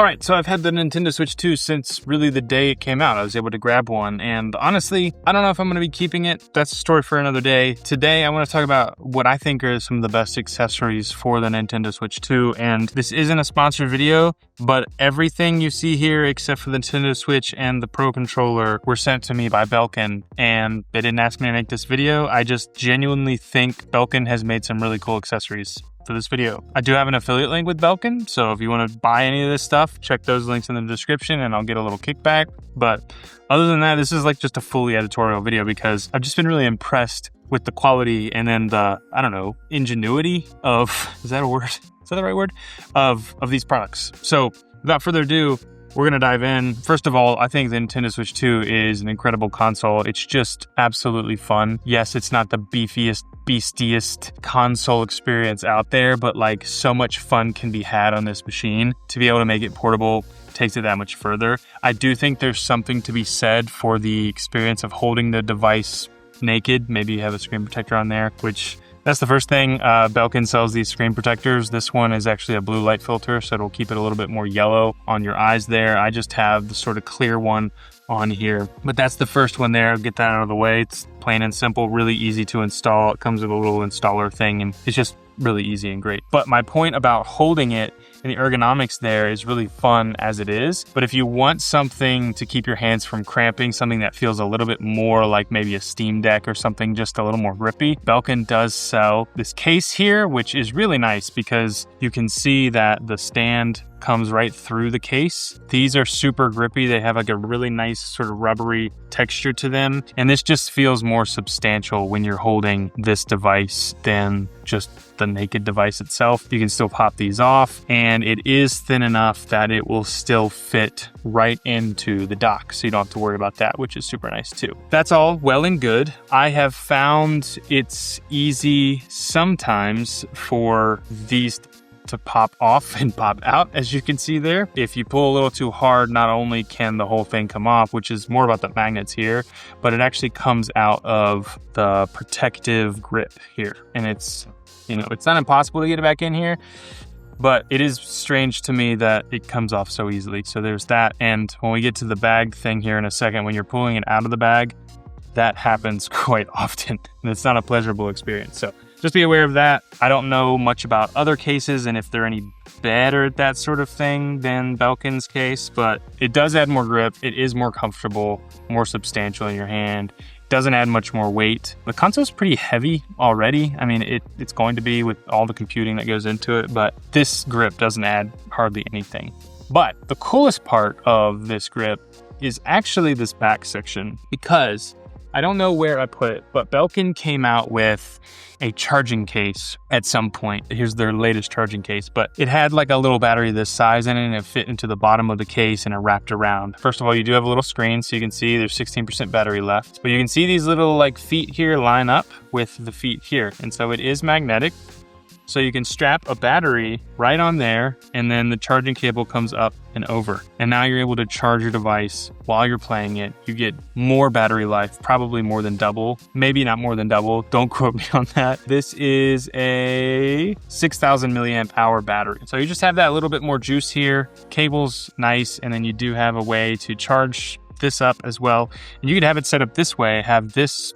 All right, so I've had the Nintendo Switch 2 since really the day it came out. I was able to grab one, and honestly, I don't know if I'm going to be keeping it. That's a story for another day. Today, I want to talk about what I think are some of the best accessories for the Nintendo Switch 2, and this isn't a sponsored video, but everything you see here except for the Nintendo Switch and the Pro Controller were sent to me by Belkin, and they didn't ask me to make this video. I just genuinely think Belkin has made some really cool accessories for this video. I do have an affiliate link with Belkin, so if you want to buy any of this stuff, check those links in the description and I'll get a little kickback. But other than that, this is like just a fully editorial video because I've just been really impressed with the quality and then the, I don't know, ingenuity of, is that a word? Is that the right word? Of these products. So without further ado, we're going to dive in. First of all, I think the Nintendo Switch 2 is an incredible console. It's just absolutely fun. Yes, it's not the beastiest console experience out there, but like so much fun can be had on this machine. To be able to make it portable takes it that much further. I do think there's something to be said for the experience of holding the device naked. Maybe you have a screen protector on there, which that's the first thing. Belkin sells these screen protectors. This one is actually a blue light filter, so it'll keep it a little bit more yellow on your eyes there. I just have the sort of clear one on here, but that's the first one there. I'll get that out of the way. It's plain and simple, really easy to install. It comes with a little installer thing, and it's just really easy and great. But my point about holding it and the ergonomics there is really fun as it is. But if you want something to keep your hands from cramping, something that feels a little bit more like maybe a Steam Deck or something just a little more grippy, Belkin does sell this case here, which is really nice because you can see that the stand comes right through the case. These are super grippy. They have like a really nice sort of rubbery texture to them. And this just feels more substantial when you're holding this device than just the naked device itself. You can still pop these off, and it is thin enough that it will still fit right into the dock. So you don't have to worry about that, which is super nice too. That's all well and good. I have found it's easy sometimes for these to pop off and pop out, as you can see there. If you pull a little too hard, not only can the whole thing come off, which is more about the magnets here, but it actually comes out of the protective grip here. And it's, you know, it's not impossible to get it back in here, but it is strange to me that it comes off so easily. So there's that. And when we get to the bag thing here in a second, when you're pulling it out of the bag, that happens quite often, and it's not a pleasurable experience. So just be aware of that. I don't know much about other cases and if they're any better at that sort of thing than Belkin's case, but it does add more grip. It is more comfortable, more substantial in your hand. It doesn't add much more weight. The console's pretty heavy already. I mean, it's going to be with all the computing that goes into it, but this grip doesn't add hardly anything. But the coolest part of this grip is actually this back section, because I don't know where I put it, but Belkin came out with a charging case at some point. Here's their latest charging case, but it had like a little battery this size in it, and it fit into the bottom of the case and it wrapped around. First of all, you do have a little screen, so you can see there's 16% battery left, but you can see these little like feet here line up with the feet here. And so it is magnetic. So you can strap a battery right on there, and then the charging cable comes up and over. And now you're able to charge your device while you're playing it. You get more battery life, probably more than double, maybe not more than double. Don't quote me on that. This is a 6,000 milliamp hour battery. So you just have that little bit more juice here. Cable's nice, and then you do have a way to charge this up as well. And you could have it set up this way, have this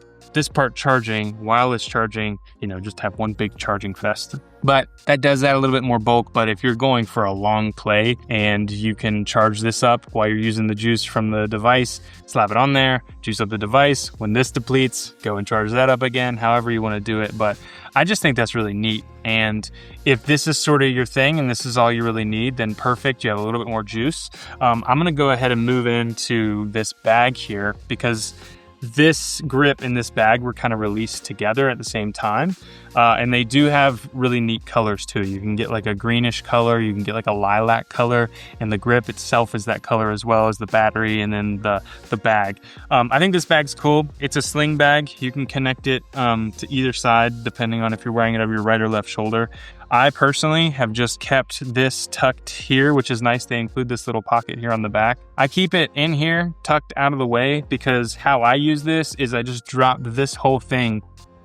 part charging while it's charging, you know, just have one big charging fest. But that does add a little bit more bulk. But if you're going for a long play and you can charge this up while you're using the juice from the device, slap it on there, juice up the device. When this depletes, go and charge that up again, however you want to do it. But I just think that's really neat. And if this is sort of your thing and this is all you really need, then perfect. You have a little bit more juice. I'm going to go ahead and move into this bag here, because this grip and this bag were kind of released together at the same time. And they do have really neat colors too. You can get like a greenish color, you can get like a lilac color, and the grip itself is that color as well as the battery and then the bag. I think this bag's cool. It's a sling bag. You can connect it to either side depending on if you're wearing it over your right or left shoulder. I personally have just kept this tucked here, which is nice. They include this little pocket here on the back. I keep it in here, tucked out of the way, because how I use this is I just drop this whole thing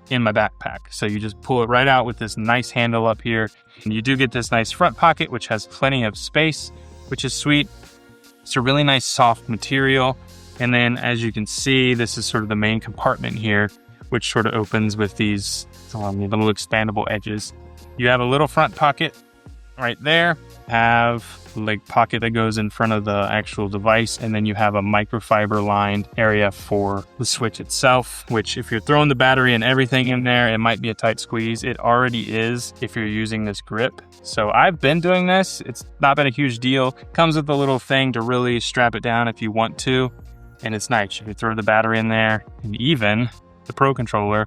in my backpack. So you just pull it right out with this nice handle up here. And you do get this nice front pocket, which has plenty of space. which is sweet. It's a really nice soft material. And then as you can see, this is sort of the main compartment here, which sort of opens with these little expandable edges. You have a little front pocket right there, have like pocket that goes in front of the actual device, and then you have a microfiber lined area for the switch itself, which if you're throwing the battery and everything in there, it might be a tight squeeze. It already is if you're using this grip. So I've been doing this. It's not been a huge deal. Comes with a little thing to really strap it down if you want to, and it's nice. You can throw the battery in there, and even the Pro controller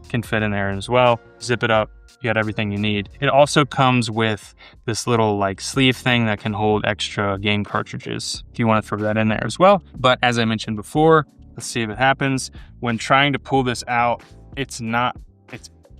can fit in there as well. Zip it up, you got everything you need. It also comes with this little like sleeve thing that can hold extra game cartridges if you want to throw that in there as well. But as I mentioned before, let's see if it happens. When trying to pull this out, it's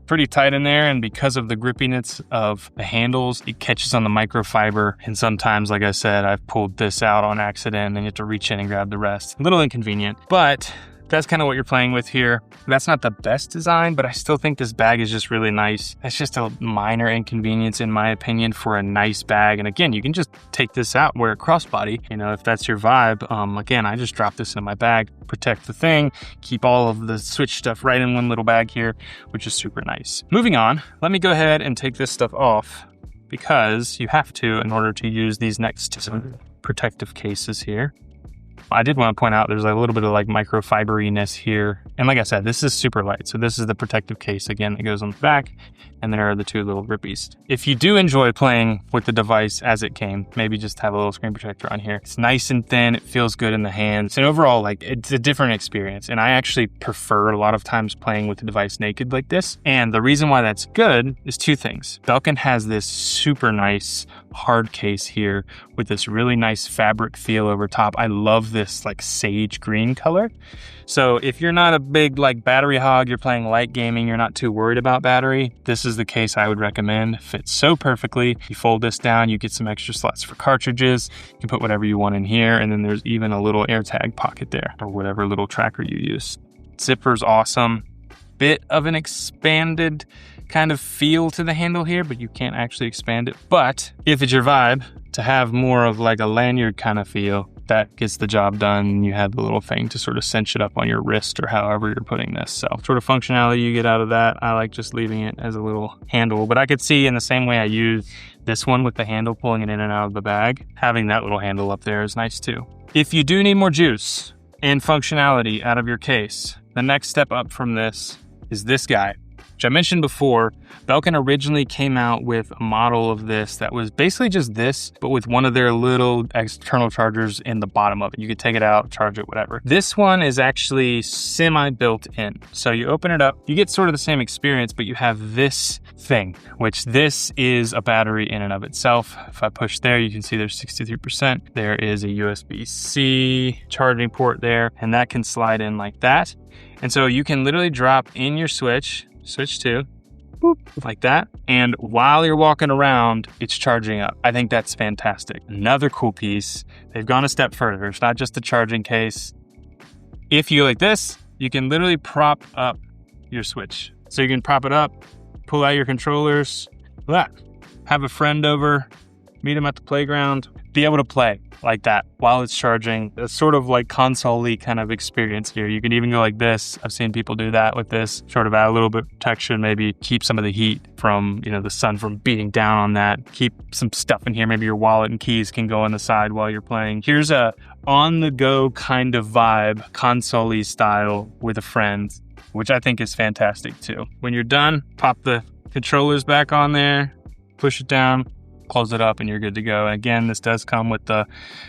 pretty tight in there, and because of the grippiness of the handles, it catches on the microfiber, and sometimes, like I said, I've pulled this out on accident and you have to reach in and grab the rest. A little inconvenient, but that's kind of what you're playing with here. That's not the best design, but I still think this bag is just really nice. That's just a minor inconvenience in my opinion for a nice bag. And again, you can just take this out, wear a crossbody, you know, if that's your vibe. Again, I just drop this in my bag, protect the thing, keep all of the Switch stuff right in one little bag here, which is super nice. Moving on, let me go ahead and take this stuff off because you have to in order to use these next protective cases here. I did want to point out there's a little bit of like microfiberiness here. And like I said, this is super light. So this is the protective case again that goes on the back. And there are the two little grippies. If you do enjoy playing with the device as it came, maybe just have a little screen protector on here. It's nice and thin. It feels good in the hands. And overall, like it's a different experience. And I actually prefer a lot of times playing with the device naked like this. And the reason why that's good is two things. Belkin has this super nice hard case here with this really nice fabric feel over top. I love this like sage green color. So if you're not a big like battery hog, you're playing light gaming, you're not too worried about battery, this is the case I would recommend. Fits so perfectly. You fold this down, you get some extra slots for cartridges. You can put whatever you want in here. And then there's even a little AirTag pocket there or whatever little tracker you use. Zipper's awesome. Bit of an expanded kind of feel to the handle here, but you can't actually expand it. But if it's your vibe to have more of like a lanyard kind of feel, that gets the job done. You have the little thing to sort of cinch it up on your wrist or however you're putting this. So sort of functionality you get out of that. I like just leaving it as a little handle, but I could see in the same way I use this one with the handle pulling it in and out of the bag, having that little handle up there is nice too. If you do need more juice and functionality out of your case, the next step up from this is this guy, which I mentioned before. Belkin originally came out with a model of this that was basically just this, but with one of their little external chargers in the bottom of it. You could take it out, charge it, whatever. This one is actually semi-built in. So you open it up, you get sort of the same experience, but you have this thing, which this is a battery in and of itself. If I push there, you can see there's 63%. There is a USB-C charging port there, and that can slide in like that. And so you can literally drop in your Switch 2, boop, like that. And while you're walking around, it's charging up. I think that's fantastic. Another cool piece, they've gone a step further. It's not just a charging case. If you like this, you can literally prop up your Switch. So you can prop it up, pull out your controllers, have a friend over, meet them at the playground, be able to play like that while it's charging. It's sort of like console-y kind of experience here. You can even go like this. I've seen people do that with this, sort of add a little bit of protection, maybe keep some of the heat from, the sun from beating down on that. Keep some stuff in here. Maybe your wallet and keys can go on the side while you're playing. Here's a on-the-go kind of vibe, console-y style with a friend, which I think is fantastic too. When you're done, pop the controllers back on there, push it down, close it up, and you're good to go. And again, this does come with the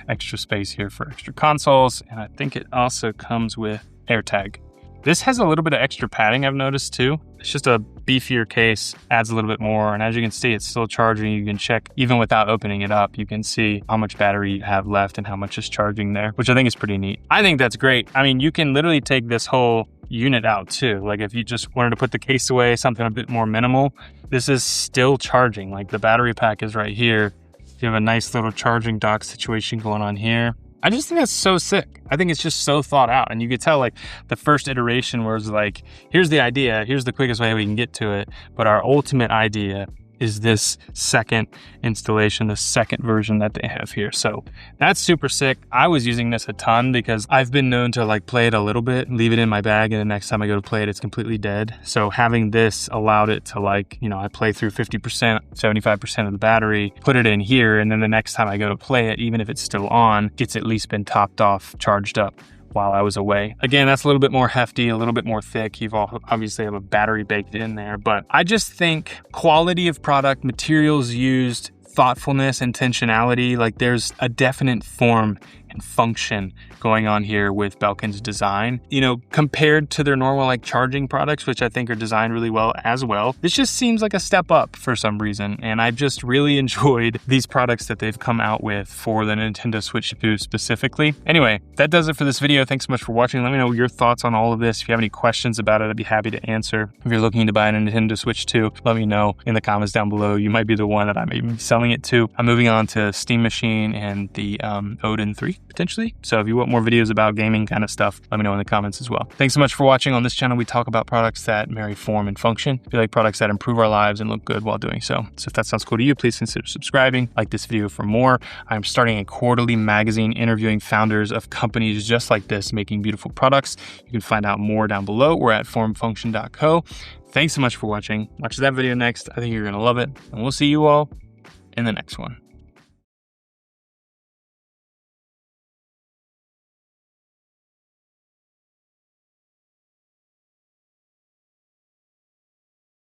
extra space here for extra consoles, and I think it also comes with AirTag. This has a little bit of extra padding I've noticed too. It's just a beefier case, adds a little bit more, and as you can see, it's still charging. You can check, even without opening it up, you can see how much battery you have left and how much is charging there, which I think is pretty neat. I think that's great. I mean, you can literally take this whole unit out too. Like if you just wanted to put the case away, something a bit more minimal, this is still charging. Like the battery pack is right here. You have a nice little charging dock situation going on here. I just think that's so sick. I think it's just so thought out. And you could tell like the first iteration was like, here's the idea, here's the quickest way we can get to it. But our ultimate idea is this second installation, the second version that they have here. So that's super sick. I was using this a ton because I've been known to like play it a little bit, leave it in my bag, and the next time I go to play it, it's completely dead. So having this allowed it to like, you know, I play through 50%, 75% of the battery, put it in here, and then the next time I go to play it, even if it's still on, it's at least been topped off, charged up while I was away. Again, that's a little bit more hefty, a little bit more thick. You've all obviously have a battery baked in there, but I just think quality of product, materials used, thoughtfulness, intentionality, like there's a definite form and function going on here with Belkin's design. You know, compared to their normal like charging products, which I think are designed really well as well, this just seems like a step up for some reason. And I've just really enjoyed these products that they've come out with for the Nintendo Switch 2 specifically. Anyway, that does it for this video. Thanks so much for watching. Let me know your thoughts on all of this. If you have any questions about it, I'd be happy to answer. If you're looking to buy a Nintendo Switch 2, let me know in the comments down below. You might be the one that I may be selling it to. I'm moving on to Steam Machine and the Odin 3 potentially. So if you want more videos about gaming kind of stuff, let me know in the comments as well. Thanks so much for watching. On this channel, we talk about products that marry form and function. If you like products that improve our lives and look good while doing so. So if that sounds cool to you, please consider subscribing. Like this video for more. I'm starting a quarterly magazine interviewing founders of companies just like this making beautiful products. You can find out more down below. We're at formfunction.co. Thanks so much for watching. Watch that video next. I think you're going to love it. And we'll see you all in the next one.